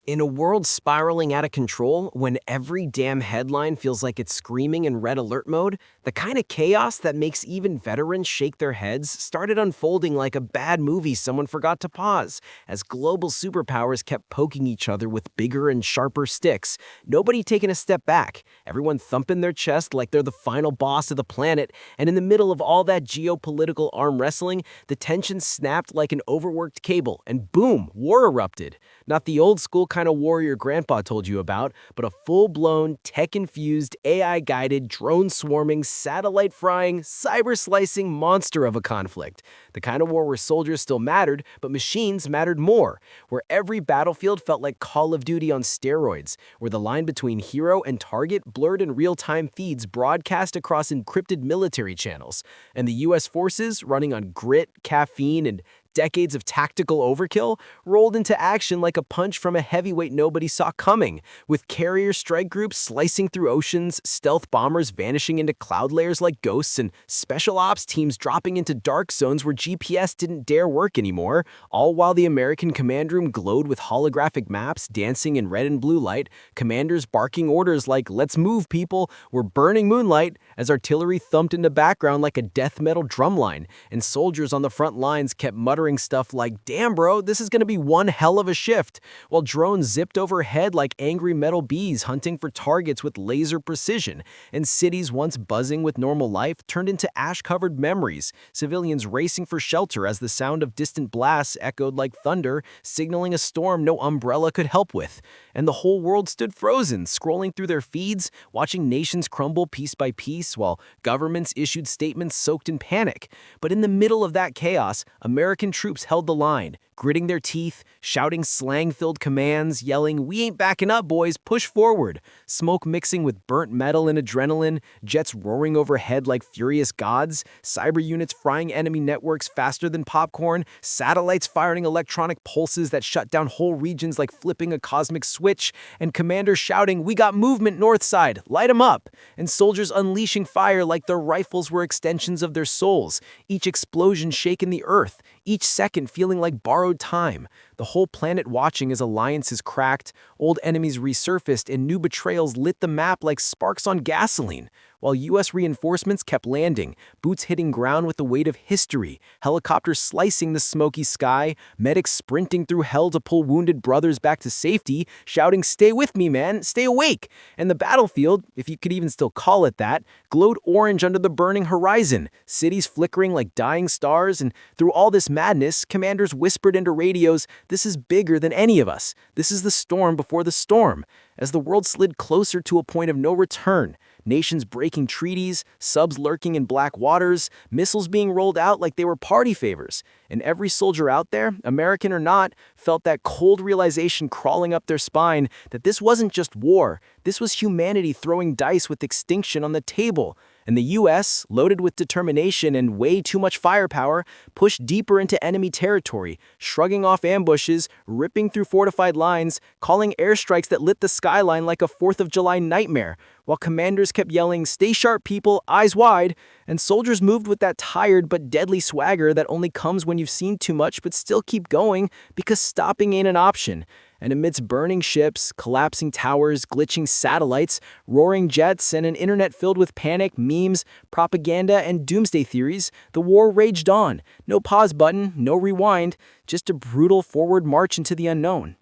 In a world spiraling out of control, when every damn headline feels like it's screaming in red alert mode, the kind of chaos that makes even veterans shake their heads started unfolding like a bad movie someone forgot to pause. As global superpowers kept poking each other with bigger and sharper sticks, nobody taking a step back, everyone thumping their chest like they're the final boss of the planet, and in the middle of all that geopolitical arm wrestling, the tension snapped like an overworked cable, and boom, war erupted. Not the old school kind of war your grandpa told you about, but a full-blown, tech-infused, AI-guided, drone-swarming, satellite-frying, cyber-slicing monster of a conflict. The kind of war where soldiers still mattered, but machines mattered more. Where every battlefield felt like Call of Duty on steroids. Where the line between hero and target blurred in real-time feeds broadcast across encrypted military channels. And the US forces, running on grit, caffeine, and decades of tactical overkill, rolled into action like a punch from a heavyweight nobody saw coming, with carrier strike groups slicing through oceans, stealth bombers vanishing into cloud layers like ghosts, and special ops teams dropping into dark zones where GPS didn't dare work anymore, all while the American command room glowed with holographic maps dancing in red and blue light, commanders barking orders like, "Let's move, people, we're burning moonlight," as artillery thumped into background like a death metal drumline, and soldiers on the front lines kept muttering stuff like, "Damn bro, this is gonna be one hell of a shift," while drones zipped overhead like angry metal bees hunting for targets with laser precision, and cities once buzzing with normal life turned into ash-covered memories, civilians racing for shelter as the sound of distant blasts echoed like thunder, signaling a storm no umbrella could help with. And the whole world stood frozen, scrolling through their feeds, watching nations crumble piece by piece while governments issued statements soaked in panic. But in the middle of that chaos, American troops held the line, gritting their teeth, shouting slang-filled commands, yelling, "We ain't backing up, boys, push forward." Smoke mixing with burnt metal and adrenaline, jets roaring overhead like furious gods, cyber units frying enemy networks faster than popcorn, satellites firing electronic pulses that shut down whole regions like flipping a cosmic switch, and commanders shouting, "We got movement north side, light 'em up," and soldiers unleashing fire like their rifles were extensions of their souls, each explosion shaking the earth, each second feeling like borrowed time, the whole planet watching as alliances cracked, old enemies resurfaced, and new betrayals lit the map like sparks on gasoline. While US reinforcements kept landing, boots hitting ground with the weight of history, helicopters slicing the smoky sky, medics sprinting through hell to pull wounded brothers back to safety, shouting, "Stay with me, man, stay awake!" And the battlefield, if you could even still call it that, glowed orange under the burning horizon, cities flickering like dying stars, and through all this madness, commanders whispered into radios, "This is bigger than any of us. This is the storm before the storm." As the world slid closer to a point of no return, nations breaking treaties, subs lurking in black waters, missiles being rolled out like they were party favors, and every soldier out there, American or not, felt that cold realization crawling up their spine that this wasn't just war, this was humanity throwing dice with extinction on the table. And the US, loaded with determination and way too much firepower, pushed deeper into enemy territory, shrugging off ambushes, ripping through fortified lines, calling airstrikes that lit the skyline like a 4th of July nightmare, while commanders kept yelling, "Stay sharp, people, eyes wide," and soldiers moved with that tired but deadly swagger that only comes when you've seen too much but still keep going because stopping ain't an option. And amidst burning ships, collapsing towers, glitching satellites, roaring jets, and an internet filled with panic, memes, propaganda, and doomsday theories, the war raged on. No pause button, no rewind, just a brutal forward march into the unknown.